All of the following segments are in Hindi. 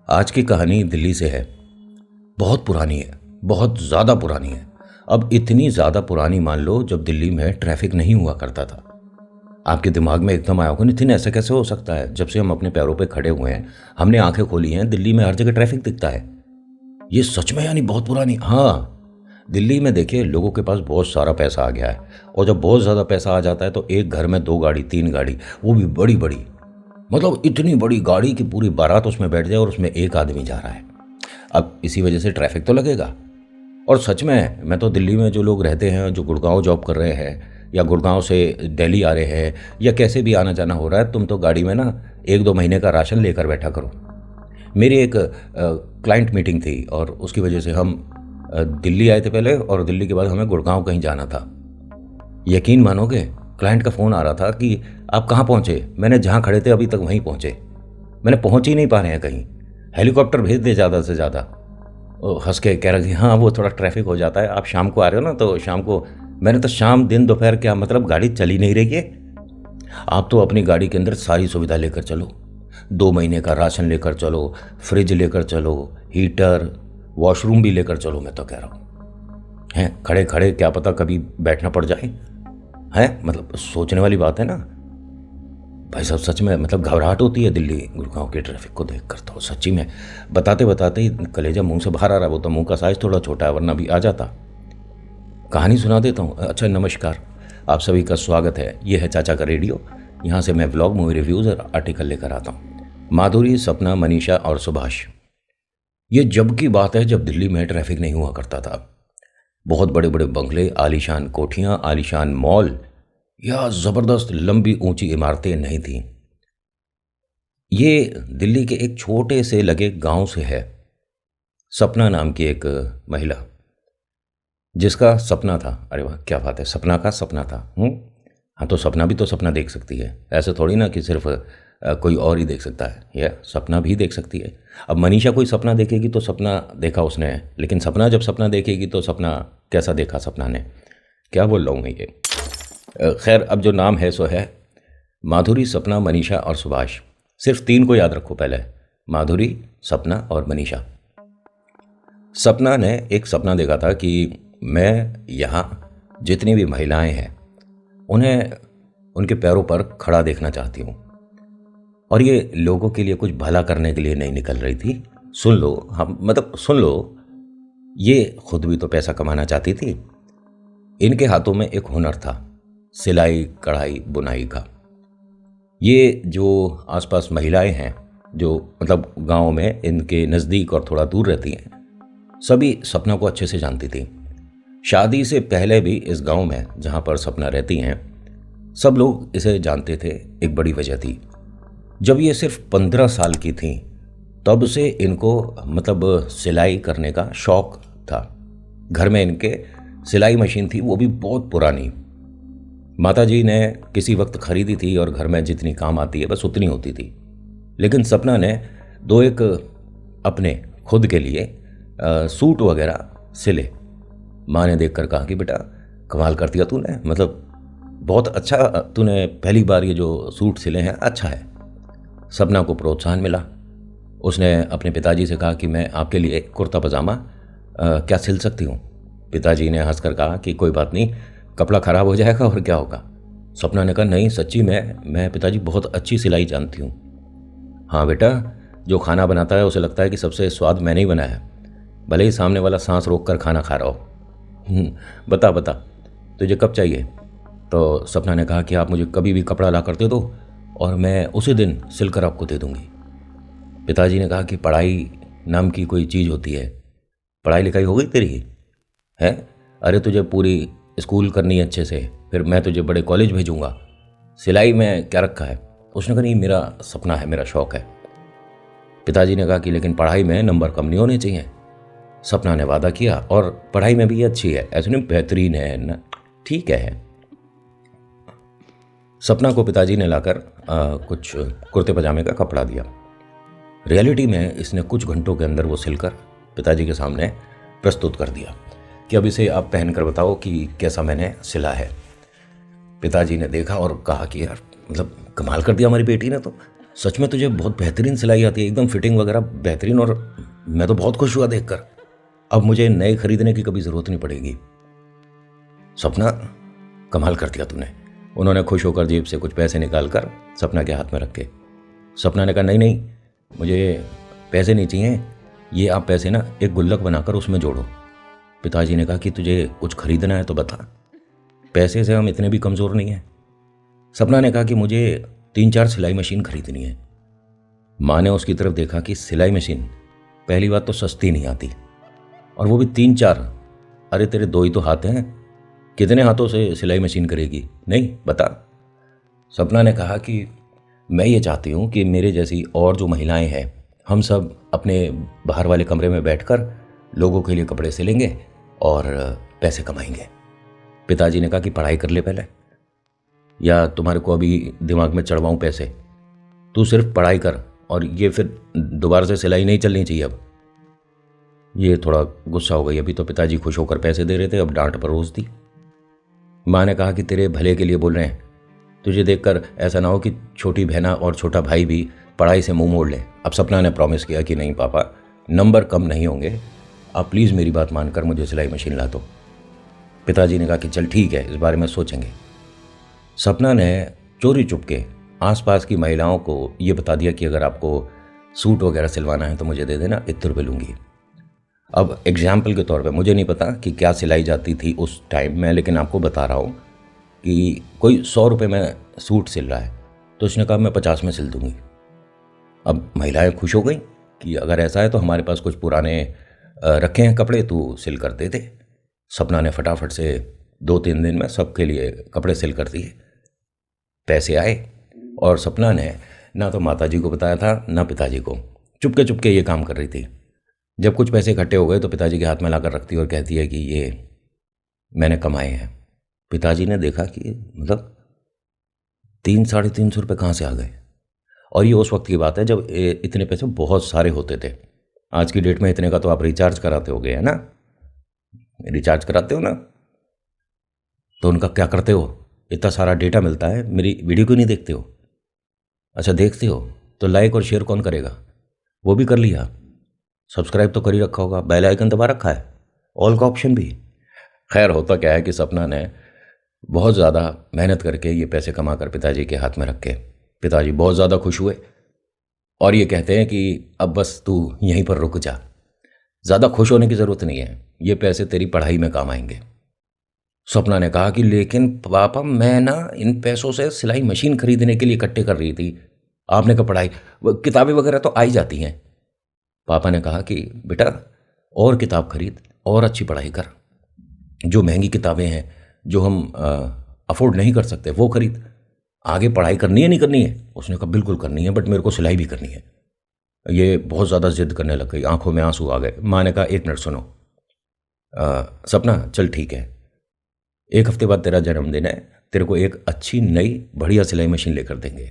आज की कहानी दिल्ली से है। बहुत पुरानी है, बहुत ज़्यादा पुरानी है। अब इतनी ज़्यादा पुरानी मान लो जब दिल्ली में ट्रैफिक नहीं हुआ करता था। आपके दिमाग में एकदम आया होगा नितिन ऐसा कैसे हो सकता है, जब से हम अपने पैरों पे खड़े हुए हैं, हमने आंखें खोली हैं, दिल्ली में हर जगह ट्रैफिक दिखता है। ये सच में यानी बहुत पुरानी। हाँ, दिल्ली में देखिए लोगों के पास बहुत सारा पैसा आ गया है और जब बहुत ज़्यादा पैसा आ जाता है तो एक घर में 2 गाड़ी 3 गाड़ी, वो भी बड़ी बड़ी, मतलब इतनी बड़ी गाड़ी की पूरी बारात उसमें बैठ जाए और उसमें एक आदमी जा रहा है। अब इसी वजह से ट्रैफिक तो लगेगा। और सच में मैं तो दिल्ली में जो लोग रहते हैं, जो गुड़गांव जॉब कर रहे हैं या गुड़गांव से दिल्ली आ रहे हैं या कैसे भी आना जाना हो रहा है, तुम तो गाड़ी में ना 1-2 महीने का राशन लेकर बैठा करो। मेरी एक क्लाइंट मीटिंग थी और उसकी वजह से हम दिल्ली आए थे पहले और दिल्ली के बाद हमें गुड़गांव कहीं जाना था। यकीन मानोगे, क्लाइंट का फ़ोन आ रहा था कि आप कहाँ पहुँचे। मैंने जहाँ खड़े थे अभी तक वहीं पहुँचे, मैंने पहुँच ही नहीं पा रहे हैं कहीं, हेलीकॉप्टर भेज दे ज़्यादा से ज़्यादा। हंस के कह रहा कि हाँ वो थोड़ा ट्रैफिक हो जाता है, आप शाम को आ रहे हो ना तो शाम को। मैंने तो शाम दिन दोपहर क्या मतलब, गाड़ी चली नहीं रही है। आप तो अपनी गाड़ी के अंदर सारी सुविधा लेकर चलो, 2 महीने का राशन लेकर चलो, फ्रिज लेकर चलो, हीटर, वॉशरूम भी लेकर चलो। मैं तो कह रहा हूँ हैं, खड़े खड़े क्या पता कभी बैठना पड़ जाए। हैं मतलब सोचने वाली बात है ना भाई साहब। सच में मतलब घबराहट होती है दिल्ली गुड़गांव के ट्रैफिक को देखकर तो सच्ची में। बताते बताते ही कलेजा मुंह से बाहर आ रहा है। वो तो मुंह का साइज थोड़ा छोटा है वरना भी आ जाता। कहानी सुना देता हूँ। अच्छा नमस्कार, आप सभी का स्वागत है। ये है चाचा का रेडियो। यहाँ से मैं व्लॉग, मूवी रिव्यूज़ और आर्टिकल लेकर आता हूँ। माधुरी, सपना, मनीषा और सुभाष। ये जब की बात है जब दिल्ली में ट्रैफिक नहीं हुआ करता था। बहुत बड़े बड़े बंगले, आलीशान कोठियाँ, आलीशान मॉल या ज़बरदस्त लंबी ऊंची इमारतें नहीं थीं। ये दिल्ली के एक छोटे से लगे गांव से है। सपना नाम की एक महिला, जिसका सपना था। अरे वाह क्या बात है, सपना का सपना था। हाँ तो सपना भी तो सपना देख सकती है, ऐसे थोड़ी ना कि सिर्फ कोई और ही देख सकता है, या सपना भी देख सकती है। अब मनीषा कोई सपना देखेगी तो सपना देखा उसने, लेकिन सपना जब सपना देखेगी तो सपना कैसा देखा सपना ने। क्या बोल रहा हूँ मैं ये। खैर अब जो नाम है सो है माधुरी, सपना, मनीषा और सुभाष। सिर्फ 3 को याद रखो पहले, माधुरी, सपना और मनीषा। सपना ने एक सपना देखा था कि मैं यहाँ जितनी भी महिलाएं हैं उन्हें उनके पैरों पर खड़ा देखना चाहती हूँ। और ये लोगों के लिए कुछ भला करने के लिए नहीं निकल रही थी। सुन लो, हम मतलब सुन लो, ये खुद भी तो पैसा कमाना चाहती थी। इनके हाथों में एक हुनर था, सिलाई कढ़ाई बुनाई का। ये जो आसपास महिलाएं हैं, जो मतलब गांव में इनके नज़दीक और थोड़ा दूर रहती हैं, सभी सपना को अच्छे से जानती थी। शादी से पहले भी इस गांव में जहां पर सपना रहती हैं, सब लोग इसे जानते थे। एक बड़ी वजह थी, जब ये सिर्फ 15 साल की थी तब से इनको मतलब सिलाई करने का शौक था। घर में इनके सिलाई मशीन थी, वो भी बहुत पुरानी। माताजी ने किसी वक्त खरीदी थी और घर में जितनी काम आती है बस उतनी होती थी। लेकिन सपना ने 2-1 अपने खुद के लिए सूट वगैरह सिले। माँ ने देखकर कहा कि बेटा कमाल कर दिया तूने, मतलब बहुत अच्छा, तूने पहली बार ये जो सूट सिले हैं अच्छा है। सपना को प्रोत्साहन मिला। उसने अपने पिताजी से कहा कि मैं आपके लिए कुर्ता पजामा क्या सिल सकती हूँ। पिताजी ने हंसकर कहा कि कोई बात नहीं, कपड़ा ख़राब हो जाएगा और क्या होगा। सपना ने कहा नहीं सच्ची मैं पिताजी बहुत अच्छी सिलाई जानती हूँ। हाँ बेटा, जो खाना बनाता है उसे लगता है कि सबसे स्वाद मैंने ही बनाया है, भले ही सामने वाला सांस रोक कर खाना खा रहा हो। बता बता तुझे कब चाहिए। तो सपना ने कहा कि आप मुझे कभी भी कपड़ा ला कर दे दो और मैं उसी दिन सिलकर आपको दे दूँगी। पिताजी ने कहा कि पढ़ाई नाम की कोई चीज़ होती है, पढ़ाई लिखाई हो गई तेरी है। अरे तुझे पूरी स्कूल करनी है अच्छे से, फिर मैं तुझे बड़े कॉलेज भेजूँगा, सिलाई में क्या रखा है। उसने कहा नहीं मेरा सपना है, मेरा शौक़ है। पिताजी ने कहा कि लेकिन पढ़ाई में नंबर कम नहीं होने चाहिए। सपना ने वादा किया और पढ़ाई में भी ये अच्छी है, ऐसे नहीं बेहतरीन है ना, ठीक है। सपना को पिताजी ने लाकर कुछ कुर्ते पजामे का कपड़ा दिया। रियलिटी में इसने कुछ घंटों के अंदर वो सिलकर पिताजी के सामने प्रस्तुत कर दिया कि अब इसे आप पहनकर बताओ कि कैसा मैंने सिला है। पिताजी ने देखा और कहा कि यार मतलब कमाल कर दिया हमारी बेटी ने तो। सच में तुझे बहुत बेहतरीन सिलाई आती है, एकदम फिटिंग वगैरह बेहतरीन, और मैं तो बहुत खुश हुआ देखकर। अब मुझे नए खरीदने की कभी ज़रूरत नहीं पड़ेगी। सपना, कमाल कर दिया तूने। उन्होंने खुश होकर जेब से कुछ पैसे निकाल कर सपना के हाथ में रखे। सपना ने कहा, नहीं नहीं, मुझे पैसे नहीं चाहिए, ये आप पैसे ना एक गुल्लक बनाकर उसमें जोड़ो। पिताजी ने कहा कि तुझे कुछ खरीदना है तो बता, पैसे से हम इतने भी कमज़ोर नहीं हैं। सपना ने कहा कि मुझे 3-4 सिलाई मशीन खरीदनी है। माँ ने उसकी तरफ देखा कि सिलाई मशीन पहली बात तो सस्ती नहीं आती, और वो भी 3-4। अरे तेरे 2 ही तो हाथ हैं, कितने हाथों से सिलाई मशीन करेगी? नहीं, बता। सपना ने कहा कि मैं ये चाहती हूँ कि मेरे जैसी और जो महिलाएं हैं, हम सब अपने बाहर वाले कमरे में बैठकर लोगों के लिए कपड़े सिलेंगे और पैसे कमाएंगे। पिताजी ने कहा कि पढ़ाई कर ले पहले, या तुम्हारे को अभी दिमाग में चढ़वाऊँ पैसे? तू सिर्फ पढ़ाई कर, और ये फिर दोबारा से सिलाई नहीं चलनी चाहिए। अब ये थोड़ा गुस्सा हो गई। अभी तो पिताजी खुश होकर पैसे दे रहे थे, अब डांट परोस दी। माँ ने कहा कि तेरे भले के लिए बोल रहे हैं, तुझे देखकर ऐसा ना हो कि छोटी बहना और छोटा भाई भी पढ़ाई से मुंह मोड़ ले। अब सपना ने प्रॉमिस किया कि नहीं पापा, नंबर कम नहीं होंगे, आप प्लीज़ मेरी बात मानकर मुझे सिलाई मशीन ला दो। पिताजी ने कहा कि चल ठीक है, इस बारे में सोचेंगे। सपना ने चोरी चुपके आसपास की महिलाओं को ये बता दिया कि अगर आपको सूट वगैरह सिलवाना है तो मुझे दे देना, इतने रुपये लूँगी। अब एग्जाम्पल के तौर पे, मुझे नहीं पता कि क्या सिलाई जाती थी उस टाइम में, लेकिन आपको बता रहा हूँ कि कोई 100 रुपये में सूट सिल रहा है, तो उसने कहा मैं 50 में सिल दूँगी। अब महिलाएं खुश हो गई कि अगर ऐसा है तो हमारे पास कुछ पुराने रखे हैं कपड़े, तू सिल कर दे दे। सपना ने फटाफट से 2-3 दिन में सबके लिए कपड़े सिल कर दिए। पैसे आए, और सपना ने ना तो माताजी को बताया था ना पिताजी को, चुपके चुपके ये काम कर रही थी। जब कुछ पैसे इकट्ठे हो गए तो पिताजी के हाथ में लाकर रखती और कहती है कि ये मैंने कमाए हैं। पिताजी ने देखा कि मतलब 300-350 रुपये कहाँ से आ गए। और ये उस वक्त की बात है जब इतने पैसे बहुत सारे होते थे। आज की डेट में इतने का तो आप रिचार्ज कराते होगे, है ना? रिचार्ज कराते हो ना? तो उनका क्या करते हो? इतना सारा डेटा मिलता है, मेरी वीडियो क्यों नहीं देखते हो? अच्छा देखते हो तो लाइक और शेयर कौन करेगा? वो भी कर लिया। सब्सक्राइब तो कर ही रखा होगा, बेल आइकन दबा रखा है, ऑल का ऑप्शन भी। खैर, होता क्या है कि सपना ने बहुत ज़्यादा मेहनत करके ये पैसे कमा कर पिताजी के हाथ में रखे। पिताजी बहुत ज़्यादा खुश हुए और ये कहते हैं कि अब बस तू यहीं पर रुक जा, ज़्यादा खुश होने की ज़रूरत नहीं है, ये पैसे तेरी पढ़ाई में काम आएंगे। सपना ने कहा कि लेकिन पापा, मैं ना इन पैसों से सिलाई मशीन खरीदने के लिए इकट्ठे कर रही थी। आपने कहा पढ़ाई, किताबें वगैरह तो आई जाती हैं। पापा ने कहा कि बेटा, और किताब खरीद और अच्छी पढ़ाई कर, जो महंगी किताबें हैं जो हम अफोर्ड नहीं कर सकते वो खरीद। आगे पढ़ाई करनी है नहीं करनी है? उसने कहा बिल्कुल करनी है, बट मेरे को सिलाई भी करनी है। ये बहुत ज़्यादा जिद करने लग गई, आंखों में आंसू आ गए। माँ ने कहा एक मिनट सुनो, सपना चल ठीक है, 1 हफ्ते बाद तेरा जन्मदिन है, तेरे को एक अच्छी नई बढ़िया सिलाई मशीन लेकर देंगे।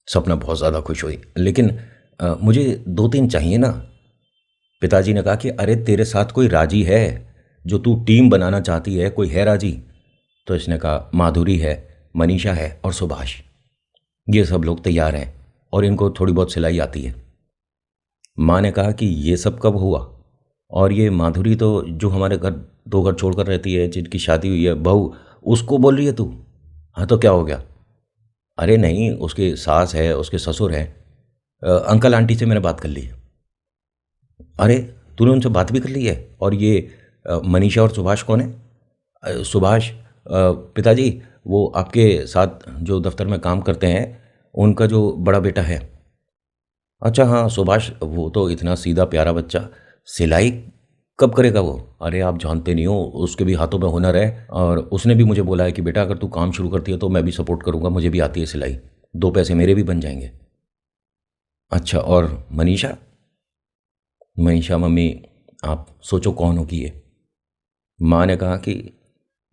सपना बहुत ज़्यादा खुश हुई, लेकिन मुझे 2-3 चाहिए ना। पिताजी ने कहा कि अरे तेरे साथ कोई राजी है, जो तू टीम बनाना चाहती है, कोई है राजी? तो इसने कहा माधुरी है, मनीषा है और सुभाष, ये सब लोग तैयार हैं और इनको थोड़ी बहुत सिलाई आती है। माँ ने कहा कि ये सब कब हुआ? और ये माधुरी तो जो हमारे घर 2 घर छोड़कर रहती है, जिनकी शादी हुई है, बहू, उसको बोल रही है तू? हाँ तो क्या हो गया? अरे नहीं, उसके सास है, उसके ससुर है, अंकल आंटी से मैंने बात कर ली। अरे तूने उनसे बात भी कर ली है? और ये मनीषा और सुभाष कौन है? सुभाष पिताजी, वो आपके साथ जो दफ्तर में काम करते हैं, उनका जो बड़ा बेटा है। अच्छा हाँ, सुभाष, वो तो इतना सीधा प्यारा बच्चा, सिलाई कब करेगा वो? अरे आप जानते नहीं हो, उसके भी हाथों में हुनर है, और उसने भी मुझे बोला है कि बेटा अगर तू काम शुरू करती है तो मैं भी सपोर्ट करूँगा, मुझे भी आती है सिलाई, 2 पैसे मेरे भी बन जाएंगे। अच्छा, और मनीषा? मनीषा मम्मी, आप सोचो कौन होगी ये? माँ ने कहा कि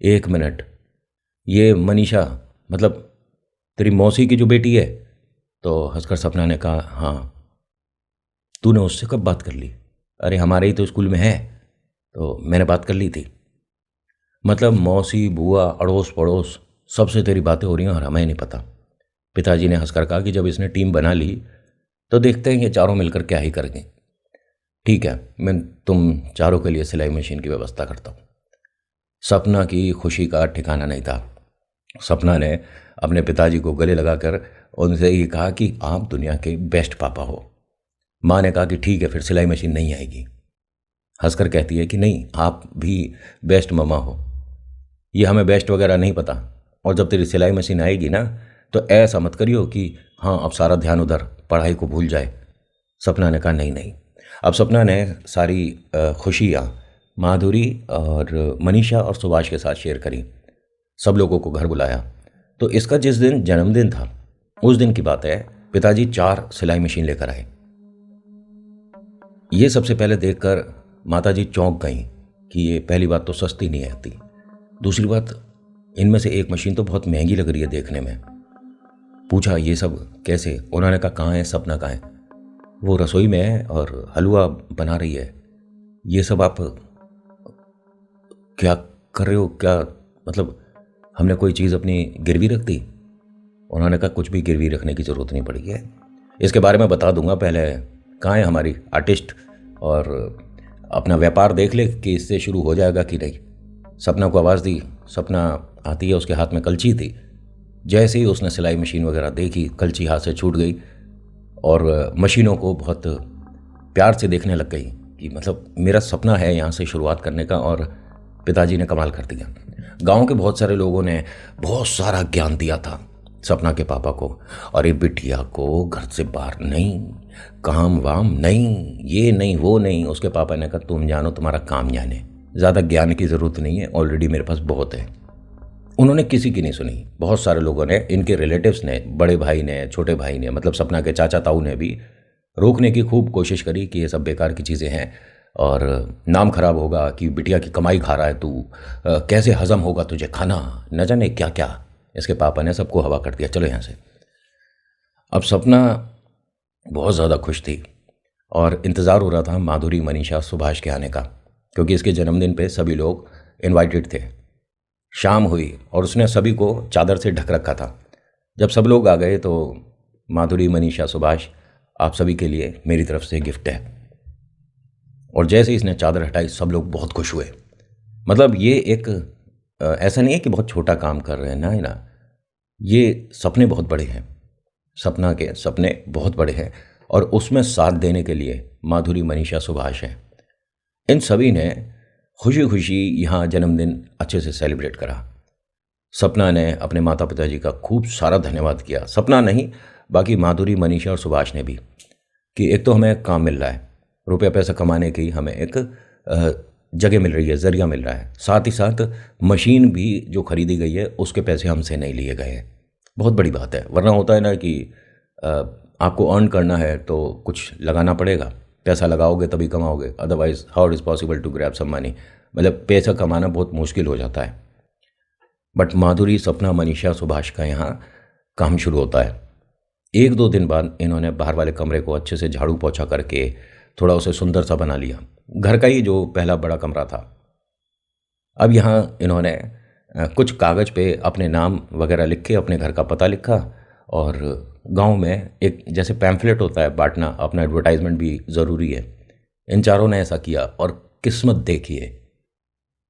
1 मिनट, ये मनीषा मतलब तेरी मौसी की जो बेटी है? तो हंसकर सपना ने कहा हाँ। तूने उससे कब बात कर ली? अरे हमारे ही तो स्कूल में है, तो मैंने बात कर ली थी। मतलब मौसी, बुआ, अड़ोस पड़ोस सबसे तेरी बातें हो रही हैं और हमें नहीं पता। पिताजी ने हंसकर कहा कि जब इसने टीम बना ली तो देखते हैं ये चारों मिलकर क्या ही करेंगे। ठीक है, मैं तुम चारों के लिए सिलाई मशीन की व्यवस्था करता हूँ। सपना की खुशी का ठिकाना नहीं था। सपना ने अपने पिताजी को गले लगाकर उनसे ये कहा कि आप दुनिया के बेस्ट पापा हो। माँ ने कहा कि ठीक है, फिर सिलाई मशीन नहीं आएगी। हंसकर कहती है कि नहीं, आप भी बेस्ट ममा हो। ये हमें बेस्ट वगैरह नहीं पता, और जब तेरी सिलाई मशीन आएगी ना तो ऐसा मत करियो कि हाँ अब सारा ध्यान उधर पढ़ाई को भूल जाए। सपना ने कहा नहीं नहीं। अब सपना ने सारी खुशियाँ माधुरी और मनीषा और सुभाष के साथ शेयर करी। सब लोगों को घर बुलाया। तो इसका जिस दिन जन्मदिन था उस दिन की बात है, पिताजी 4 सिलाई मशीन लेकर आए। ये सबसे पहले देखकर माताजी चौंक गईं कि ये पहली बात तो सस्ती नहीं आती, दूसरी बात इनमें से एक मशीन तो बहुत महंगी लग रही है देखने में। पूछा ये सब कैसे? उन्होंने कहा कहाँ है सपना, कहाँ है? वो रसोई में है और हलवा बना रही है। ये सब आप क्या कर रहे हो? क्या मतलब हमने कोई चीज़ अपनी गिरवी रख दी? उन्होंने कहा कुछ भी गिरवी रखने की ज़रूरत नहीं पड़ी है, इसके बारे में बता दूंगा, पहले कहाँ है हमारी आर्टिस्ट, और अपना व्यापार देख ले कि इससे शुरू हो जाएगा कि नहीं। सपना को आवाज़ दी। सपना आती है, उसके हाथ में कलची थी। जैसे ही उसने सिलाई मशीन वगैरह देखी, कलची हाथ से छूट गई और मशीनों को बहुत प्यार से देखने लग गई कि मतलब मेरा सपना है यहाँ से शुरुआत करने का, और पिताजी ने कमाल कर दिया। गांव के बहुत सारे लोगों ने बहुत सारा ज्ञान दिया था सपना के पापा को, और ये बिटिया को घर से बाहर नहीं, काम वाम नहीं, ये नहीं वो नहीं। उसके पापा ने कहा तुम जानो, तुम्हारा काम जाने, ज़्यादा ज्ञान की ज़रूरत नहीं है, ऑलरेडी मेरे पास बहुत है। उन्होंने किसी की नहीं सुनी। बहुत सारे लोगों ने, इनके रिलेटिव्स ने, बड़े भाई ने, छोटे भाई ने, मतलब सपना के चाचा ताऊ ने भी रोकने की खूब कोशिश करी कि ये सब बेकार की चीज़ें हैं और नाम खराब होगा कि बिटिया की कमाई खा रहा है तू, कैसे हजम होगा तुझे खाना, न जाने क्या क्या। इसके पापा ने सबको हवा कर दिया, चलो यहाँ से। अब सपना बहुत ज़्यादा खुश थी और इंतज़ार हो रहा था माधुरी, मनीषा, सुभाष के आने का, क्योंकि इसके जन्मदिन पे सभी लोग इनवाइटेड थे। शाम हुई और उसने सभी को चादर से ढक रखा था। जब सब लोग आ गए तो माधुरी, मनीषा, सुभाष, आप सभी के लिए मेरी तरफ से गिफ्ट है। और जैसे ही इसने चादर हटाई सब लोग बहुत खुश हुए। मतलब ये एक ऐसा नहीं है कि बहुत छोटा काम कर रहे हैं, ना ही ना, ये सपने बहुत बड़े हैं। सपना के सपने बहुत बड़े हैं और उसमें साथ देने के लिए माधुरी, मनीषा, सुभाष हैं। इन सभी ने खुशी खुशी यहाँ जन्मदिन अच्छे से सेलिब्रेट करा। सपना ने अपने माता पिताजी का खूब सारा धन्यवाद किया। सपना नहीं, बाकी माधुरी, मनीषा और सुभाष ने भी, कि एक तो हमें काम मिल रहा है, रुपया पैसा कमाने की हमें एक जगह मिल रही है, ज़रिया मिल रहा है, साथ ही साथ मशीन भी जो खरीदी गई है उसके पैसे हमसे नहीं लिए गए हैं। बहुत बड़ी बात है, वरना होता है ना कि आपको अर्न करना है तो कुछ लगाना पड़ेगा, पैसा लगाओगे तभी कमाओगे, otherwise how is possible to grab some money, मतलब पैसा कमाना बहुत मुश्किल हो जाता है। बट माधुरी, सपना, मनीषा, सुभाष का यहाँ काम शुरू होता है। 1-2 दिन बाद इन्होंने बाहर वाले कमरे को अच्छे से झाड़ू पोछा करके थोड़ा उसे सुंदर सा बना लिया, घर का ही जो पहला बड़ा कमरा था। अब यहाँ इन्होंने कुछ कागज़ पे अपने नाम वगैरह लिख के अपने घर का पता लिखा, और गांव में एक जैसे पैम्फलेट होता है बांटना, अपना एडवर्टाइजमेंट भी ज़रूरी है। इन चारों ने ऐसा किया और किस्मत देखिए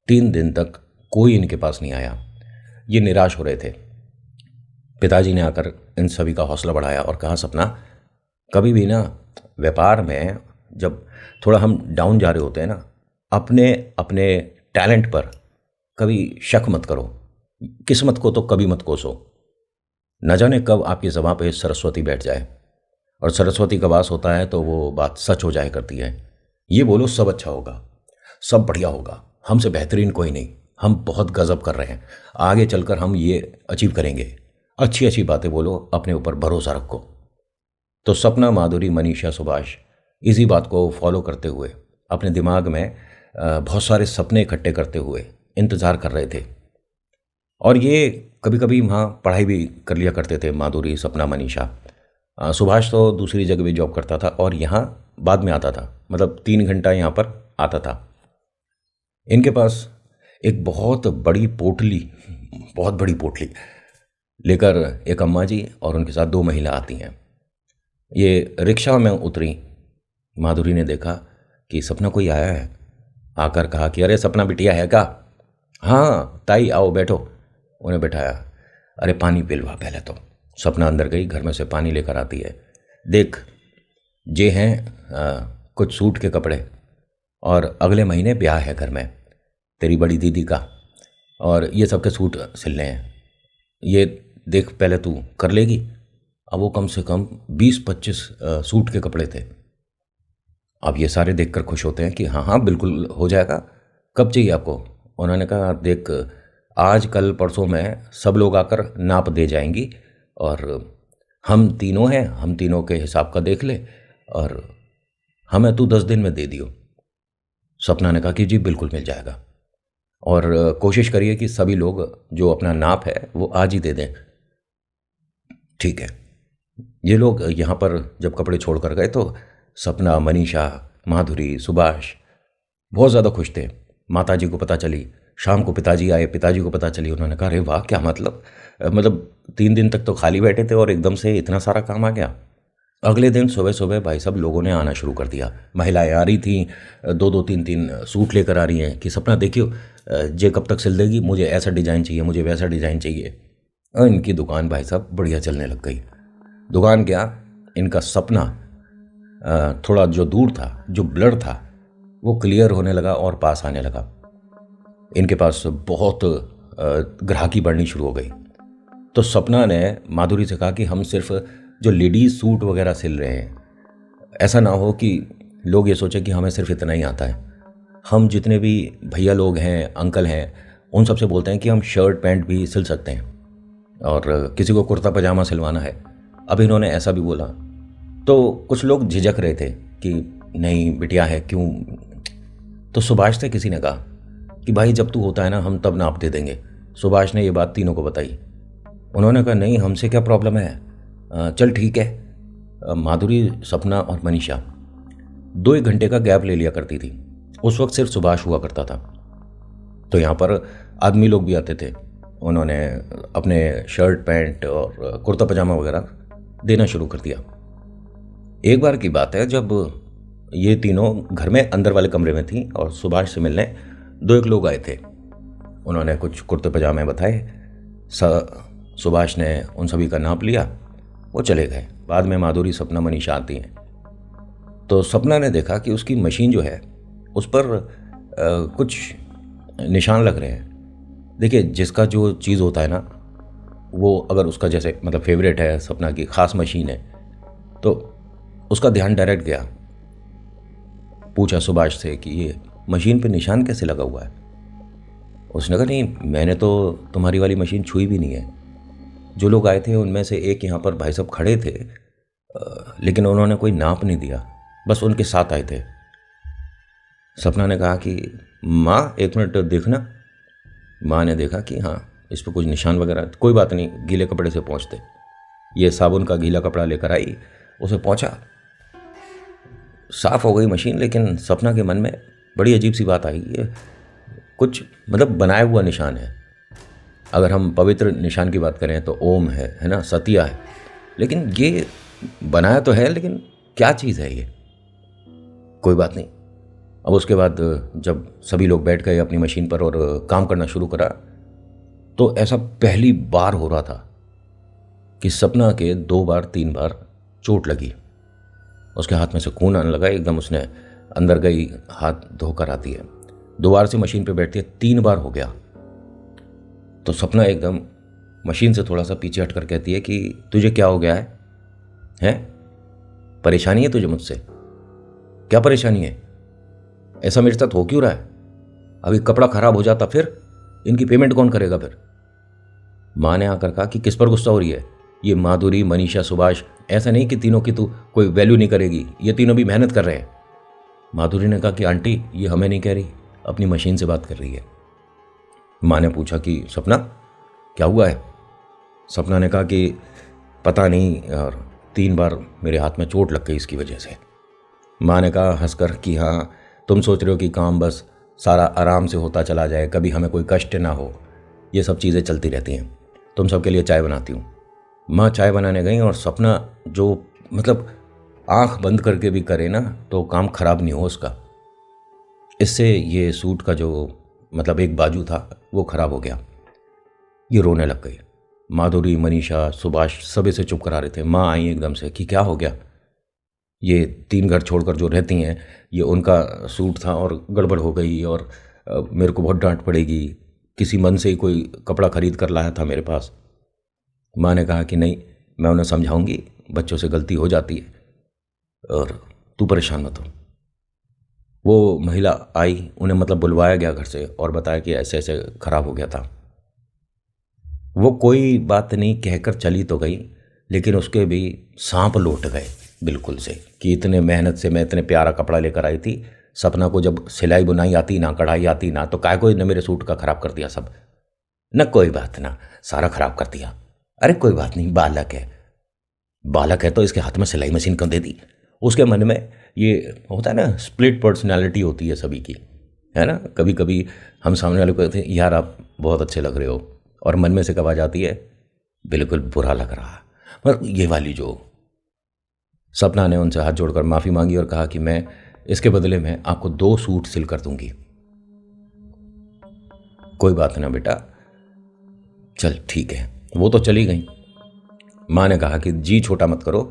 3 दिन तक कोई इनके पास नहीं आया। ये निराश हो रहे थे। पिताजी ने आकर इन सभी का हौसला बढ़ाया और कहा सपना, कभी भी ना व्यापार में जब थोड़ा हम डाउन जा रहे होते हैं ना, अपने अपने टैलेंट पर कभी शक मत करो, किस्मत को तो कभी मत कोसो। न जाने कब आपकी ज़बां पे सरस्वती बैठ जाए, और सरस्वती का वास होता है तो वो बात सच हो जाया करती है। ये बोलो सब अच्छा होगा, सब बढ़िया होगा, हमसे बेहतरीन कोई नहीं, हम बहुत गजब कर रहे हैं, आगे चलकर हम ये अचीव करेंगे। अच्छी अच्छी बातें बोलो, अपने ऊपर भरोसा रखो। तो सपना, माधुरी, मनीषा, सुभाष इसी बात को फॉलो करते हुए अपने दिमाग में बहुत सारे सपने इकट्ठे करते हुए इंतज़ार कर रहे थे। और ये कभी कभी वहाँ पढ़ाई भी कर लिया करते थे, माधुरी, सपना, मनीषा। सुभाष तो दूसरी जगह भी जॉब करता था और यहाँ बाद में आता था, मतलब 3 घंटा यहाँ पर आता था। इनके पास एक बहुत बड़ी पोटली लेकर एक अम्मा जी और उनके साथ दो महिला आती हैं। ये रिक्शा में उतरी। माधुरी ने देखा कि सपना कोई आया है। आकर कहा कि अरे सपना बिटिया है क्या? हाँ ताई आओ बैठो। उन्हें बैठाया। अरे पानी पिलवा पहले तो। सपना अंदर गई, घर में से पानी लेकर आती है। देख ये हैं कुछ सूट के कपड़े, और अगले महीने ब्याह है घर में तेरी बड़ी दीदी का, और ये सबके सूट सिलने हैं। ये देख पहले तू कर लेगी। अब वो कम से कम 20-25 सूट के कपड़े थे। अब ये सारे देखकर खुश होते हैं कि हाँ हाँ बिल्कुल हो जाएगा। कब चाहिए आपको? उन्होंने कहा देख आज कल परसों में सब लोग आकर नाप दे जाएंगी, और हम तीनों हैं, हम तीनों के हिसाब का देख ले, और हमें तू 10 दिन में दे दियो। सपना ने कहा कि जी बिल्कुल मिल जाएगा, और कोशिश करिए कि सभी लोग जो अपना नाप है वो आज ही दे दें। ठीक है। ये लोग यहाँ पर जब कपड़े छोड़ कर गए तो सपना, मनीषा, माधुरी, सुभाष बहुत ज़्यादा खुश थे। माताजी को पता चली, शाम को पिताजी आए, पिताजी को पता चली। उन्होंने कहा अरे वाह क्या मतलब 3 दिन तक तो खाली बैठे थे और एकदम से इतना सारा काम आ गया। अगले दिन सुबह सुबह भाई साहब लोगों ने आना शुरू कर दिया। महिलाएं आ रही थीं, 2-2 3-3 सूट लेकर आ रही हैं कि सपना देखियो ये कब तक सिल देगी, मुझे ऐसा डिज़ाइन चाहिए, मुझे वैसा डिज़ाइन चाहिए। और इनकी दुकान भाई साहब बढ़िया चलने लग गई। दुकान क्या, इनका सपना थोड़ा जो दूर था, जो ब्लर था, वो क्लियर होने लगा और पास आने लगा। इनके पास बहुत ग्राहकी बढ़नी शुरू हो गई। तो सपना ने माधुरी से कहा कि हम सिर्फ जो लेडीज सूट वगैरह सिल रहे हैं, ऐसा ना हो कि लोग ये सोचें कि हमें सिर्फ इतना ही आता है। हम जितने भी भैया लोग हैं, अंकल हैं, उन सबसे बोलते हैं कि हम शर्ट पैंट भी सिल सकते हैं, और किसी को कुर्ता पजामा सिलवाना है। अब इन्होंने ऐसा भी बोला तो कुछ लोग झिझक रहे थे कि नहीं बिटिया है क्यों। तो सुभाष से किसी ने कहा कि भाई जब तू होता है ना हम तब नाप दे देंगे। सुभाष ने ये बात तीनों को बताई। उन्होंने कहा नहीं हमसे क्या प्रॉब्लम है, चल ठीक है। माधुरी, सपना और मनीषा 2-1 घंटे का गैप ले लिया करती थी। उस वक्त सिर्फ सुभाष हुआ करता था। तो यहाँ पर आदमी लोग भी आते थे। उन्होंने अपने शर्ट पैंट और कुर्ता पजामा वगैरह देना शुरू कर दिया। एक बार की बात है जब ये तीनों घर में अंदर वाले कमरे में थी और सुभाष से मिलने 2-1 लोग आए थे। उन्होंने कुछ कुर्ते पजामे बताए। सुभाष ने उन सभी का नाप लिया, वो चले गए। बाद में माधुरी, सपना, मनीषा आती हैं। तो सपना ने देखा कि उसकी मशीन जो है उस पर कुछ निशान लग रहे हैं। देखिए जिसका जो चीज़ होता है ना, वो अगर उसका जैसे मतलब फेवरेट है, सपना की ख़ास मशीन है, तो उसका ध्यान डायरेक्ट गया। पूछा सुभाष से कि ये मशीन पे निशान कैसे लगा हुआ है? उसने कहा नहीं मैंने तो तुम्हारी वाली मशीन छुई भी नहीं है। जो लोग आए थे उनमें से एक यहाँ पर भाई साहब खड़े थे, लेकिन उन्होंने कोई नाप नहीं दिया, बस उनके साथ आए थे। सपना ने कहा कि माँ 1 मिनट देखना। माँ ने देखा कि हाँ इस पर कुछ निशान वगैरह, कोई बात नहीं, गीले कपड़े से पोंछते। ये साबुन का गीला कपड़ा लेकर आई, उसे पोंछा, साफ़ हो गई मशीन। लेकिन सपना के मन में बड़ी अजीब सी बात आई, ये कुछ मतलब बनाया हुआ निशान है। अगर हम पवित्र निशान की बात करें तो ओम है ना, सतिया है, लेकिन ये बनाया तो है, लेकिन क्या चीज़ है ये? कोई बात नहीं। अब उसके बाद जब सभी लोग बैठ गए अपनी मशीन पर और काम करना शुरू करा, तो ऐसा पहली बार हो रहा था कि सपना के 2-3 बार चोट लगी। उसके हाथ में से खून आने लगा। एकदम उसने अंदर गई, हाथ धोकर आती है। 2 बार से मशीन पे बैठती है, 3 बार हो गया। तो सपना एकदम मशीन से थोड़ा सा पीछे हटकर कहती है कि तुझे क्या हो गया है? हैं? परेशानी है तुझे मुझसे? क्या परेशानी है? ऐसा मेरे साथ हो क्यों रहा है? अभी कपड़ा खराब हो जाता फिर इनकी पेमेंट कौन करेगा फिर? माँ ने आकर कहा कि किस पर गुस्सा हो रही है? ये माधुरी, मनीषा, सुभाष, ऐसा नहीं कि तीनों की तू कोई वैल्यू नहीं करेगी, ये तीनों भी मेहनत कर रहे हैं। माधुरी ने कहा कि आंटी ये हमें नहीं कह रही, अपनी मशीन से बात कर रही है। माँ ने पूछा कि सपना क्या हुआ है? सपना ने कहा कि पता नहीं, और 3 बार मेरे हाथ में चोट लग गई इसकी वजह से। माँ ने कहा हंसकर कि हाँ तुम सोच रहे हो कि काम बस सारा आराम से होता चला जाए, कभी हमें कोई कष्ट ना हो, ये सब चीज़ें चलती रहती हैं। तुम सबके लिए चाय बनाती हूँ। माँ चाय बनाने गई और सपना जो मतलब आंख बंद करके भी करे ना तो काम खराब नहीं हो उसका। इससे ये सूट का जो मतलब एक बाजू था वो खराब हो गया। ये रोने लग गई। माधुरी, मनीषा, सुभाष सब इसे चुप करा रहे थे। माँ आई एकदम से कि क्या हो गया। ये 3 घर छोड़कर जो रहती हैं, ये उनका सूट था और गड़बड़ हो गई और मेरे को बहुत डांट पड़ेगी। किसी मन से ही कोई कपड़ा खरीद कर लाया था मेरे पास। माँ ने कहा कि नहीं, मैं उन्हें समझाऊंगी, बच्चों से गलती हो जाती है और तू परेशान मत हो। वो महिला आई, उन्हें मतलब बुलवाया गया घर से और बताया कि ऐसे ऐसे खराब हो गया था। वो कोई बात नहीं कहकर चली तो गई, लेकिन उसके भी सांप लौट गए बिल्कुल से कि इतने मेहनत से मैं इतने प्यारा कपड़ा लेकर आई थी। सपना को जब सिलाई बुनाई आती ना, कढ़ाई आती ना, तो काय को ने मेरे सूट का खराब कर दिया सब। न कोई बात ना, सारा खराब कर दिया। अरे कोई बात नहीं, बालक है, बालक है तो इसके हाथ में सिलाई मशीन क्यों दे दी। उसके मन में ये होता है ना, स्प्लिट पर्सनैलिटी होती है सभी की, है ना। कभी कभी हम सामने वाले को कहते हैं यार आप बहुत अच्छे लग रहे हो, और मन में से कब आ जाती है बिल्कुल बुरा लग रहा। पर ये वाली जो सपना ने उनसे हाथ जोड़कर माफ़ी मांगी और कहा कि मैं इसके बदले में आपको 2 सूट सिल कर दूंगी। कोई बात ना बेटा, चल ठीक है। वो तो चली गई। माँ ने कहा कि जी छोटा मत करो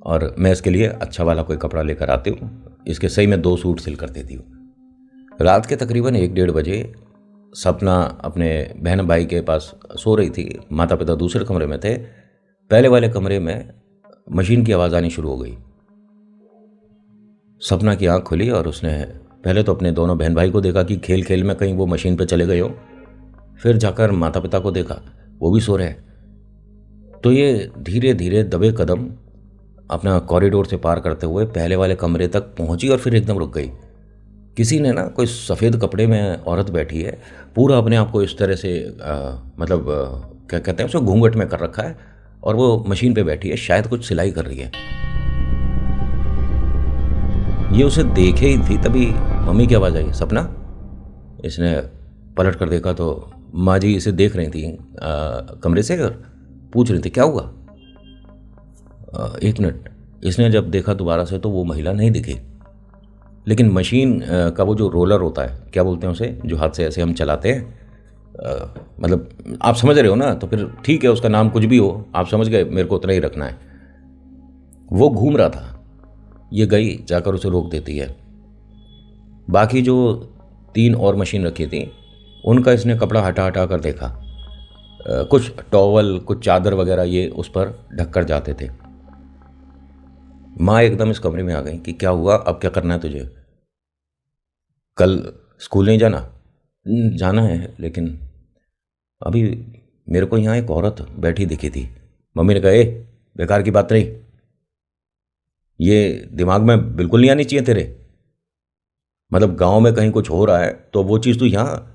और मैं इसके लिए अच्छा वाला कोई कपड़ा लेकर आती हूँ, इसके सही में 2 सूट सिल कर देती हूँ। रात के तकरीबन 1-1:30 बजे सपना अपने बहन भाई के पास सो रही थी। माता पिता दूसरे कमरे में थे। पहले वाले कमरे में मशीन की आवाज़ आनी शुरू हो गई। सपना की आंख खुली और उसने पहले तो अपने दोनों बहन भाई को देखा कि खेल खेल में कहीं वो मशीन पर चले गए हो। फिर जाकर माता पिता को देखा, वो भी सो रहे। तो ये धीरे धीरे दबे कदम अपना कॉरिडोर से पार करते हुए पहले वाले कमरे तक पहुंची और फिर एकदम रुक गई। किसी ने ना, कोई सफ़ेद कपड़े में औरत बैठी है, पूरा अपने आप को इस तरह से क्या कहते हैं उसको, घूंघट में कर रखा है और वो मशीन पे बैठी है, शायद कुछ सिलाई कर रही है। ये उसे देखे ही थी तभी मम्मी की आवाज़ आई, सपना। इसने पलट कर देखा तो माँ जी इसे देख रही थी कमरे से और पूछ रही थी क्या हुआ। 1 मिनट। इसने जब देखा दोबारा से तो वो महिला नहीं दिखी, लेकिन मशीन का वो जो रोलर होता है, क्या बोलते हैं उसे, जो हाथ से ऐसे हम चलाते हैं, मतलब आप समझ रहे हो ना, तो फिर ठीक है, उसका नाम कुछ भी हो, आप समझ गए, मेरे को उतना ही रखना है। वो घूम रहा था। ये गई जाकर उसे रोक देती है। बाकी जो 3 और मशीन रखी थी उनका इसने कपड़ा हटा हटा कर देखा। कुछ टॉवल, कुछ चादर वगैरह ये उस पर ढक कर जाते थे। माँ एकदम इस कमरे में आ गई कि क्या हुआ, अब क्या करना है तुझे, कल स्कूल नहीं जाना। जाना है, लेकिन अभी मेरे को यहाँ एक औरत बैठी दिखी थी। मम्मी ने कहा ए बेकार की बात नहीं, ये दिमाग में बिल्कुल नहीं आनी चाहिए तेरे। मतलब गांव में कहीं कुछ हो रहा है तो वो चीज़ तू यहाँ।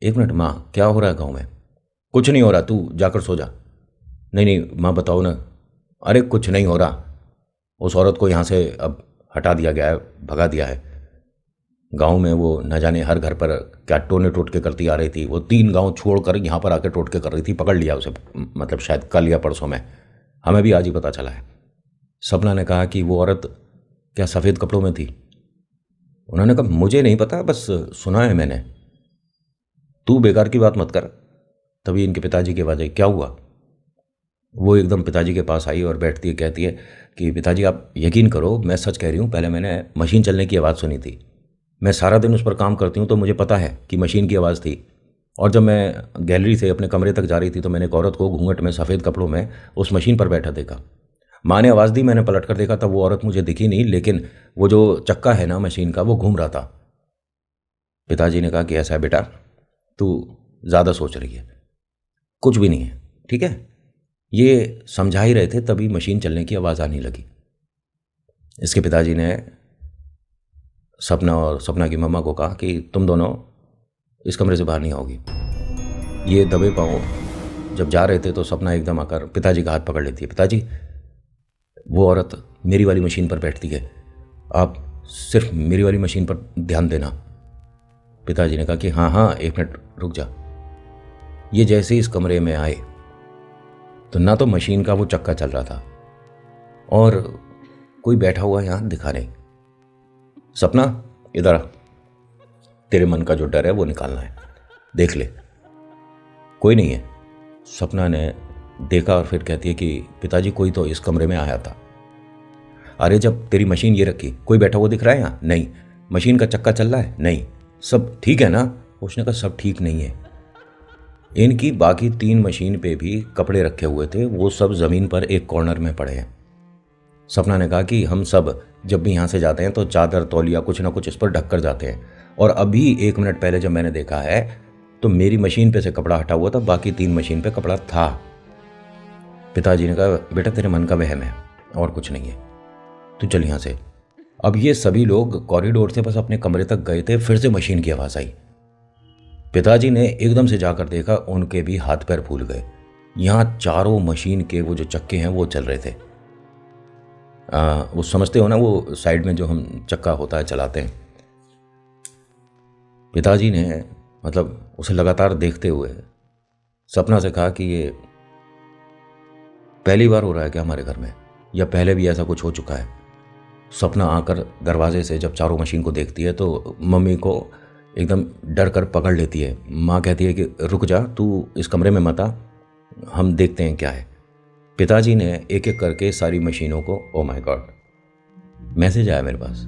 1 मिनट माँ, क्या हो रहा है गांव में। कुछ नहीं हो रहा, तू जाकर सो जा। नहीं नहीं माँ बताओ ना। अरे कुछ नहीं हो रहा, उस औरत को यहाँ से अब हटा दिया गया है, भगा दिया है। गांव में वो न जाने हर घर पर क्या टोने टोटके करती आ रही थी। वो 3 गांव छोड़कर यहाँ पर आके टोटके कर रही थी। पकड़ लिया उसे, मतलब शायद कल या परसों में, हमें भी आज ही पता चला है। सपना ने कहा कि वो औरत क्या सफ़ेद कपड़ों में थी। उन्होंने कहा मुझे नहीं पता, बस सुना है मैंने, तू बेकार की बात मत कर। तभी इनके पिताजी की आवाज़ आई, क्या हुआ। वो एकदम पिताजी के पास आई और बैठती है, कहती है कि पिताजी आप यकीन करो, मैं सच कह रही हूँ, पहले मैंने मशीन चलने की आवाज़ सुनी थी। मैं सारा दिन उस पर काम करती हूँ तो मुझे पता है कि मशीन की आवाज़ थी। और जब मैं गैलरी से अपने कमरे तक जा रही थी तो मैंने एक औरत को घूंघट में सफ़ेद कपड़ों में उस मशीन पर बैठा देखा। माँ ने आवाज़ दी, मैंने पलट कर देखा, तब वो औरत मुझे दिखी नहीं, लेकिन वो जो चक्का है ना मशीन का, वो घूम रहा था। पिताजी ने कहा कि ऐसा है बेटा, तू ज़्यादा सोच रही है, कुछ भी नहीं है, ठीक है। ये समझा ही रहे थे तभी मशीन चलने की आवाज़ आने लगी। इसके पिताजी ने सपना और सपना की मम्मा को कहा कि तुम दोनों इस कमरे से बाहर नहीं आओगी। ये दबे पाँव जब जा रहे थे तो सपना एकदम आकर पिताजी का हाथ पकड़ लेती है। पिताजी, वो औरत मेरी वाली मशीन पर बैठती है, आप सिर्फ मेरी वाली मशीन पर ध्यान देना। पिताजी ने कहा कि हाँ हाँ 1 मिनट रुक जा। ये जैसे ही इस कमरे में आए तो ना तो मशीन का वो चक्का चल रहा था और कोई बैठा हुआ यहाँ दिखा नहीं। सपना इधर आ, तेरे मन का जो डर है वो निकालना है, देख ले। कोई नहीं है। सपना ने देखा और फिर कहती है कि पिताजी कोई तो इस कमरे में आया था। अरे जब तेरी मशीन ये रखी, कोई बैठा हुआ दिख रहा है यहाँ? नहीं। मशीन का चक्का चल रहा है? नहीं। सब ठीक है ना? उसने कहा सब ठीक नहीं है। इनकी बाकी 3 मशीन पे भी कपड़े रखे हुए थे, वो सब ज़मीन पर एक कॉर्नर में पड़े हैं। सपना ने कहा कि हम सब जब भी यहाँ से जाते हैं तो चादर तौलिया कुछ ना कुछ इस पर ढक कर जाते हैं, और अभी 1 मिनट पहले जब मैंने देखा है तो मेरी मशीन पे से कपड़ा हटा हुआ था, बाकी 3 मशीन पे कपड़ा था। पिताजी ने कहा बेटा तेरे मन का वहम है और कुछ नहीं है, तू चल यहाँ से। अब ये सभी लोग कॉरिडोर से बस अपने कमरे तक गए थे, फिर से मशीन की आवाज़ आई। पिताजी ने एकदम से जाकर देखा, उनके भी हाथ पैर फूल गए। यहाँ चारों मशीन के वो जो चक्के हैं वो चल रहे थे। वो समझते हो ना, वो साइड में जो हम चक्का होता है चलाते हैं। पिताजी ने मतलब उसे लगातार देखते हुए सपना से कहा कि ये पहली बार हो रहा है क्या हमारे घर में, या पहले भी ऐसा कुछ हो चुका है? सपना आकर दरवाजे से जब चारों मशीन को देखती है तो मम्मी को एकदम डर कर पकड़ लेती है। माँ कहती है कि रुक जा, तू इस कमरे में मत आ, हम देखते हैं क्या है। पिताजी ने एक एक करके सारी मशीनों को, ओ माय गॉड, मैसेज आया मेरे पास।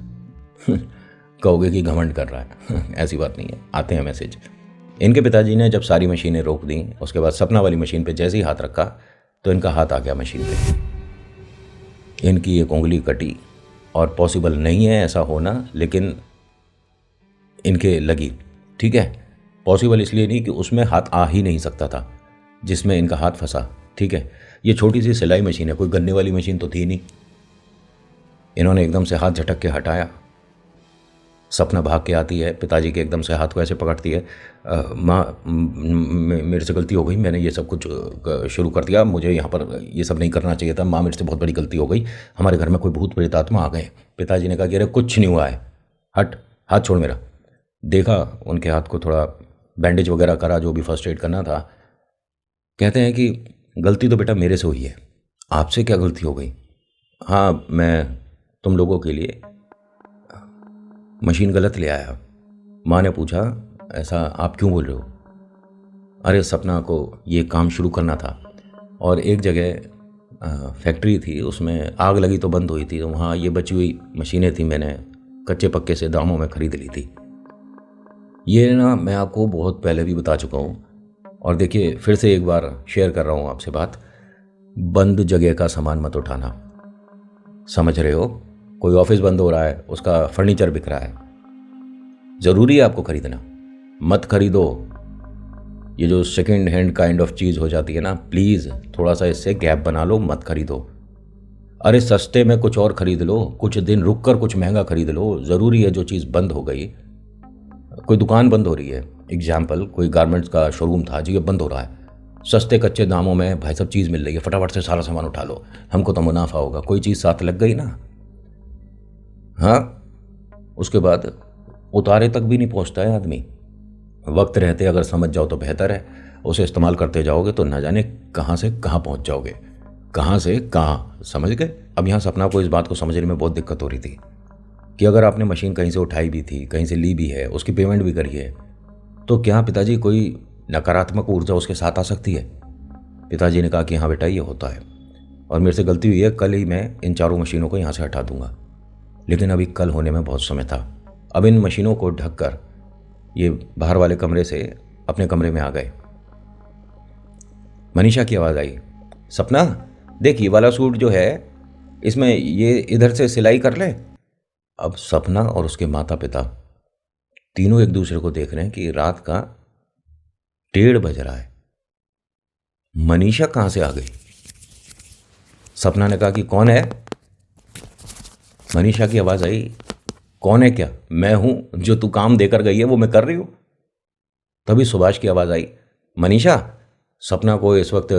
कहोगे कि घमंड कर रहा है। ऐसी बात नहीं है, आते हैं मैसेज। इनके पिताजी ने जब सारी मशीनें रोक दी, उसके बाद सपना वाली मशीन पे जैसे ही हाथ रखा तो इनका हाथ आ गया मशीन पे। इनकी एक उंगली कटी, और पॉसिबल नहीं है ऐसा होना, लेकिन इनके लगी। ठीक है, पॉसिबल इसलिए नहीं कि उसमें हाथ आ ही नहीं सकता था जिसमें इनका हाथ फंसा। ठीक है, ये छोटी सी सिलाई मशीन है, कोई गन्ने वाली मशीन तो थी नहीं। इन्होंने एकदम से हाथ झटक के हटाया। सपना भाग के आती है, पिताजी के एकदम से हाथ को ऐसे पकड़ती है। माँ मेरे से गलती हो गई, मैंने ये सब कुछ शुरू कर दिया, मुझे यहाँ पर ये सब नहीं करना चाहिए था। माँ मेरे से बहुत बड़ी गलती हो गई, हमारे घर में कोई भूत प्रेत आत्मा आ गए। पिताजी ने कहा कि अरे कुछ नहीं हुआ है, हट, हाथ छोड़ मेरा। देखा, उनके हाथ को थोड़ा बैंडेज वगैरह करा, जो भी फर्स्ट एड करना था। कहते हैं कि गलती तो बेटा मेरे से हुई है, आपसे क्या गलती हो गई? हाँ, मैं तुम लोगों के लिए मशीन गलत ले आया। माँ ने पूछा ऐसा आप क्यों बोल रहे हो? अरे सपना को ये काम शुरू करना था, और एक जगह फैक्ट्री थी, उसमें आग लगी तो बंद हुई थी, तो वहाँ ये बची हुई मशीनें थी, मैंने कच्चे पक्के से दामों में ख़रीद ली थी। ये ना मैं आपको बहुत पहले भी बता चुका हूँ, और देखिए फिर से एक बार शेयर कर रहा हूँ आपसे बात। बंद जगह का सामान मत उठाना, समझ रहे हो? कोई ऑफिस बंद हो रहा है, उसका फर्नीचर बिक रहा है, ज़रूरी है आपको खरीदना? मत खरीदो। ये जो सेकंड हैंड काइंड ऑफ चीज़ हो जाती है ना, प्लीज़ थोड़ा सा इससे गैप बना लो, मत खरीदो। अरे सस्ते में कुछ और खरीद लो, कुछ दिन रुक कर कुछ महंगा खरीद लो। ज़रूरी है जो चीज़ बंद हो गई, कोई दुकान बंद हो रही है, एग्जाम्पल कोई गारमेंट्स का शोरूम था जी, ये बंद हो रहा है, सस्ते कच्चे दामों में भाई सब चीज़ मिल रही है, फटाफट से सारा सामान उठा लो, हमको तो मुनाफा होगा। कोई चीज़ साथ लग गई ना, हाँ, उसके बाद उतारे तक भी नहीं पहुंचता है आदमी। वक्त रहते अगर समझ जाओ तो बेहतर है, उसे इस्तेमाल करते जाओगे तो ना जाने कहाँ से कहाँ पहुंच जाओगे, कहाँ से कहाँ, समझ गए? अब यहाँ सपना को इस बात को समझने में बहुत दिक्कत हो रही थी कि अगर आपने मशीन कहीं से उठाई भी थी, कहीं से ली भी है, उसकी पेमेंट भी करी है, तो क्या पिताजी कोई नकारात्मक ऊर्जा उसके साथ आ सकती है? पिताजी ने कहा कि हाँ बेटा ये होता है, और मेरे से गलती हुई है, कल ही मैं इन चारों मशीनों को यहाँ से हटा दूंगा। लेकिन अभी कल होने में बहुत समय था। अब इन मशीनों को ढककर ये बाहर वाले कमरे से अपने कमरे में आ गए। मनीषा की आवाज़ आई, सपना देख ये वाला सूट जो है, इसमें ये इधर से सिलाई कर ले। अब सपना और उसके माता पिता तीनों एक दूसरे को देख रहे हैं कि रात का 1:30 बज रहा है, मनीषा कहाँ से आ गई? सपना ने कहा कि कौन है? मनीषा की आवाज़ आई, कौन है क्या? मैं हूं, जो तू काम देकर गई है वो मैं कर रही हूं। तभी सुभाष की आवाज़ आई, मनीषा सपना को इस वक्त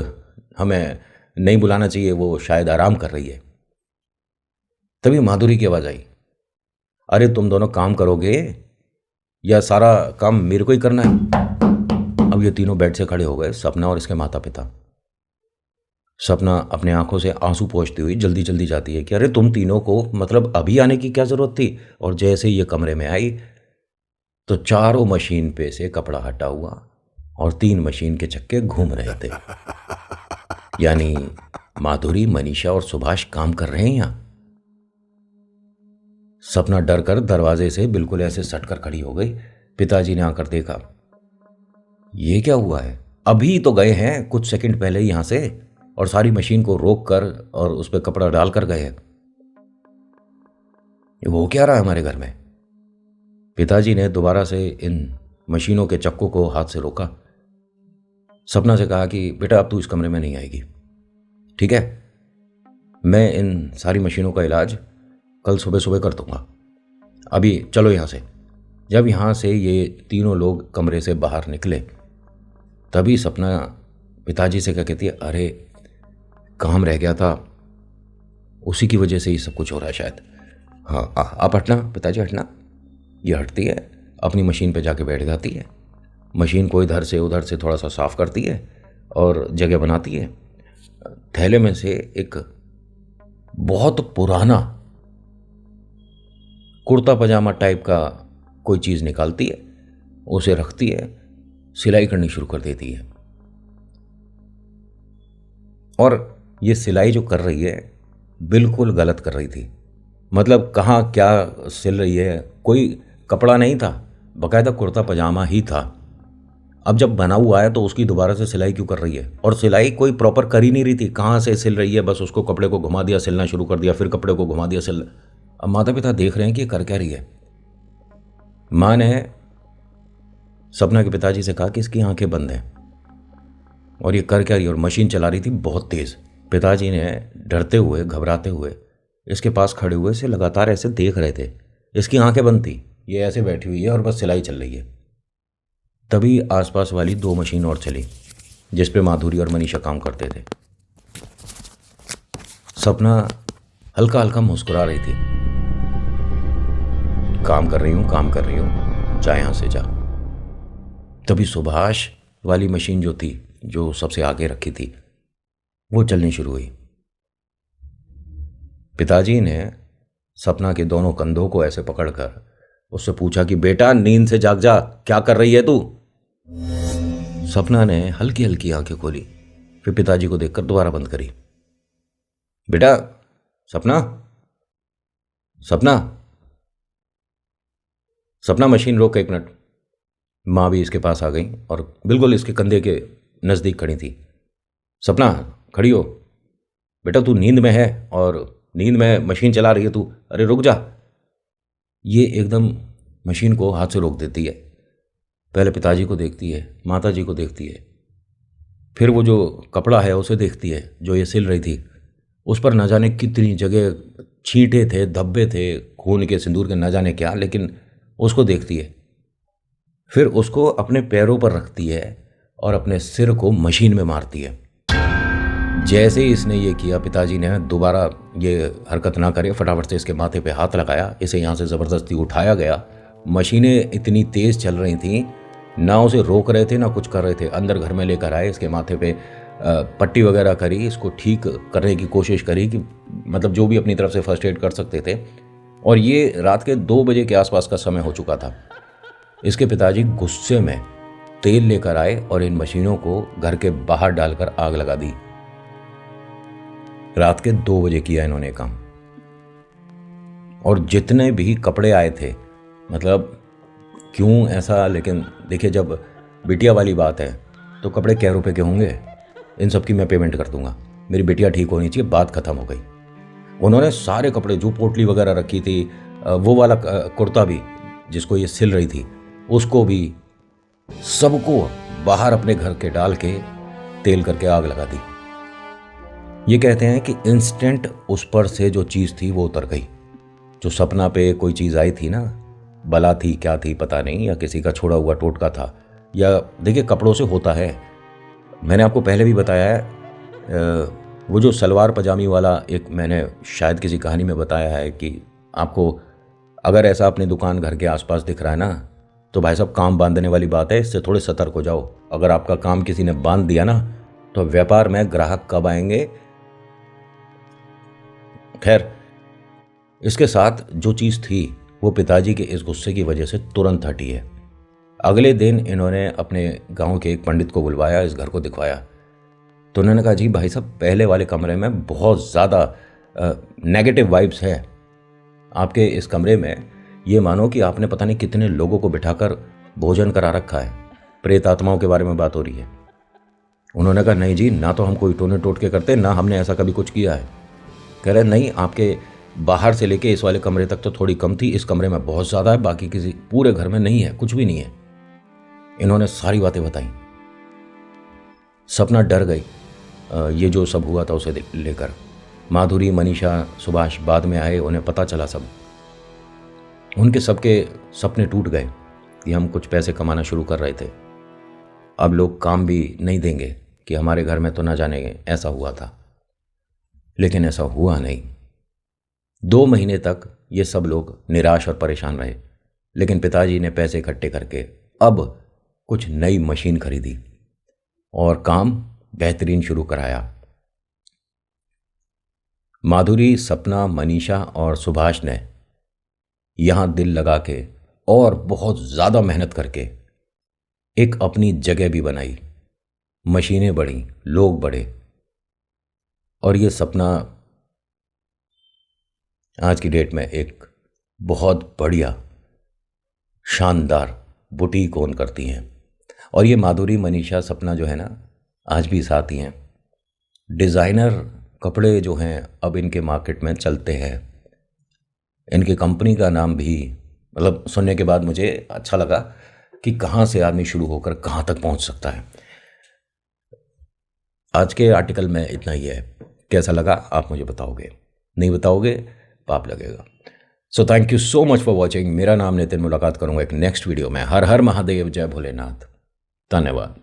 हमें नहीं बुलाना चाहिए, वो शायद आराम कर रही है। तभी माधुरी की आवाज़ आई, अरे तुम दोनों काम करोगे या सारा काम मेरे को ही करना है? अब ये तीनों बेड से खड़े हो गए, सपना और इसके माता पिता। सपना अपने आंखों से आंसू पोंछती हुई जल्दी जल्दी जाती है कि अरे तुम तीनों को मतलब अभी आने की क्या ज़रूरत थी। और जैसे ही ये कमरे में आई तो चारों मशीन पे से कपड़ा हटा हुआ और 3 मशीन के चक्के घूम रहे थे। यानी माधुरी, मनीषा और सुभाष काम कर रहे हैं यहाँ। सपना डर कर दरवाजे से बिल्कुल ऐसे सटकर खड़ी हो गई। पिताजी ने आकर देखा, ये क्या हुआ है? अभी तो गए हैं कुछ सेकंड पहले यहां से और सारी मशीन को रोक कर और उस पर कपड़ा डाल कर गए हैं। वो क्या रहा हमारे घर में? पिताजी ने दोबारा से इन मशीनों के चक्कों को हाथ से रोका। सपना से कहा कि बेटा अब तू इस कमरे में नहीं आएगी, ठीक है? मैं इन सारी मशीनों का इलाज कल सुबह सुबह कर दूंगा। अभी चलो यहाँ से। जब यहाँ से ये तीनों लोग कमरे से बाहर निकले तभी सपना पिताजी से क्या कहती है, अरे काम रह गया था, उसी की वजह से ही सब कुछ हो रहा है शायद। हाँ आप हटना पिताजी, हटना। ये हटती है, अपनी मशीन पे जाके बैठ जाती है, मशीन को इधर से उधर से थोड़ा सा साफ करती है और जगह बनाती है। थैले में से एक बहुत पुराना कुर्ता पजामा टाइप का कोई चीज़ निकालती है, उसे रखती है, सिलाई करनी शुरू कर देती है। और ये सिलाई जो कर रही है बिल्कुल गलत कर रही थी। मतलब कहाँ क्या सिल रही है, कोई कपड़ा नहीं था, बाकायदा कुर्ता पजामा ही था। अब जब बना हुआ है तो उसकी दोबारा से सिलाई क्यों कर रही है? और सिलाई कोई प्रॉपर कर ही नहीं रही थी, कहाँ से सिल रही है, बस उसको कपड़े को घुमा दिया, सिलना शुरू कर दिया, फिर कपड़े को घुमा दिया, सिल। अब माता पिता देख रहे हैं कि ये कर क्या रही है। माँ ने सपना के पिताजी से कहा कि इसकी आंखें बंद हैं और ये कर क्या रही है, और मशीन चला रही थी बहुत तेज। पिताजी ने डरते हुए घबराते हुए इसके पास खड़े हुए से लगातार ऐसे देख रहे थे। इसकी आंखें बंद थी, ये ऐसे बैठी हुई है और बस सिलाई चल रही है। तभी आसपास वाली 2 मशीन और चली जिस पे माधुरी और मनीषा काम करते थे। सपना हल्का हल्का मुस्कुरा रही थी, काम कर रही हूँ, काम कर रही हूँ, जा यहां से जा। तभी सुभाष वाली मशीन जो थी, जो सबसे आगे रखी थी, वो चलनी शुरू हुई। पिताजी ने सपना के दोनों कंधों को ऐसे पकड़कर उससे पूछा कि बेटा नींद से जाग जा, क्या कर रही है तू? सपना ने हल्की हल्की आंखें खोली, फिर पिताजी को देखकर दोबारा बंद करी। बेटा सपना, सपना, सपना मशीन रोक 1 मिनट। माँ भी इसके पास आ गई और बिल्कुल इसके कंधे के नज़दीक खड़ी थी। सपना खड़ी हो, बेटा तू नींद में है और नींद में मशीन चला रही है तू, अरे रुक जा। ये एकदम मशीन को हाथ से रोक देती है। पहले पिताजी को देखती है, माताजी को देखती है, फिर वो जो कपड़ा है उसे देखती है जो ये सिल रही थी। उस पर न जाने कितनी जगह छींटे थे, धब्बे थे, खून के, सिंदूर के, न जाने क्या, लेकिन उसको देखती है। फिर उसको अपने पैरों पर रखती है और अपने सिर को मशीन में मारती है। जैसे ही इसने ये किया, पिताजी ने दोबारा ये हरकत ना करे, फटाफट से इसके माथे पे हाथ लगाया, इसे यहाँ से ज़बरदस्ती उठाया गया। मशीनें इतनी तेज़ चल रही थीं, ना उसे रोक रहे थे ना कुछ कर रहे थे। अंदर घर में लेकर आए, इसके माथे पे पट्टी वगैरह करी, इसको ठीक करने की कोशिश करी कि मतलब जो भी अपनी तरफ से फर्स्ट एड कर सकते थे। और ये रात के 2 बजे के आसपास का समय हो चुका था। इसके पिताजी गुस्से में तेल लेकर आए और इन मशीनों को घर के बाहर डालकर आग लगा दी। रात के 2 बजे किया इन्होंने काम। और जितने भी कपड़े आए थे, मतलब क्यों ऐसा, लेकिन देखिए जब बिटिया वाली बात है तो कपड़े क्या रुपए के होंगे, इन सब की मैं पेमेंट कर दूंगा, मेरी बिटिया ठीक होनी चाहिए, बात खत्म हो गई। उन्होंने सारे कपड़े, जो पोटली वगैरह रखी थी, वो वाला कुर्ता भी जिसको ये सिल रही थी, उसको भी, सबको बाहर अपने घर के डाल के तेल करके आग लगा दी। ये कहते हैं कि इंस्टेंट उस पर से जो चीज़ थी वो उतर गई। जो सपना पे कोई चीज़ आई थी ना, बला थी, क्या थी पता नहीं, या किसी का छोड़ा हुआ टोटका था, या देखिए कपड़ों से होता है। मैंने आपको पहले भी बताया है, वो जो सलवार पजामी वाला, एक मैंने शायद किसी कहानी में बताया है कि आपको अगर ऐसा अपनी दुकान घर के आसपास दिख रहा है ना, तो भाई साहब काम बांधने वाली बात है, इससे थोड़े सतर्क हो जाओ। अगर आपका काम किसी ने बांध दिया ना, तो व्यापार में ग्राहक कब आएंगे। खैर, इसके साथ जो चीज़ थी वो पिताजी के इस गुस्से की वजह से तुरंत हटी है। अगले दिन इन्होंने अपने गांव के एक पंडित को बुलवाया, इस घर को दिखवाया। तो उन्होंने कहा, जी भाई साहब, पहले वाले कमरे में बहुत ज़्यादा नेगेटिव वाइब्स है। आपके इस कमरे में ये मानो कि आपने पता नहीं कितने लोगों को बिठाकर भोजन करा रखा है। प्रेत आत्माओं के बारे में बात हो रही है। उन्होंने कहा, नहीं जी, ना तो हम कोई टोने टोटके करते, ना हमने ऐसा कभी कुछ किया है। कह रहे, नहीं, आपके बाहर से लेके इस वाले कमरे तक तो थोड़ी कम थी, इस कमरे में बहुत ज़्यादा है, बाकी किसी पूरे घर में नहीं है, कुछ भी नहीं है। इन्होंने सारी बातें बताई। सपना डर गई ये जो सब हुआ था उसे लेकर। माधुरी, मनीषा, सुभाष बाद में आए, उन्हें पता चला सब। उनके सबके सपने टूट गए कि हम कुछ पैसे कमाना शुरू कर रहे थे, अब लोग काम भी नहीं देंगे कि हमारे घर में तो ना जाने ऐसा हुआ था। लेकिन ऐसा हुआ नहीं। 2 महीने तक ये सब लोग निराश और परेशान रहे। लेकिन पिताजी ने पैसे इकट्ठे करके अब कुछ नई मशीन खरीदी और काम बेहतरीन शुरू कराया। माधुरी, सपना, मनीषा और सुभाष ने यहाँ दिल लगा के और बहुत ज़्यादा मेहनत करके एक अपनी जगह भी बनाई। मशीनें बढ़ी, लोग बढ़े, और ये सपना आज की डेट में एक बहुत बढ़िया शानदार बुटीक ओन करती हैं। और ये माधुरी, मनीषा, सपना जो है ना, आज भी साथ ही हैं। डिज़ाइनर कपड़े जो हैं अब इनके मार्केट में चलते हैं। इनकी कंपनी का नाम भी, मतलब सुनने के बाद मुझे अच्छा लगा कि कहाँ से आदमी शुरू होकर कहाँ तक पहुँच सकता है। आज के आर्टिकल में इतना ही है। कैसा लगा आप मुझे बताओगे, नहीं बताओगे पाप लगेगा। So thank you so much for watching. मेरा नाम नितिन। मुलाकात करूंगा एक नेक्स्ट वीडियो में। हर हर महादेव, जय भोलेनाथ। धन्यवाद।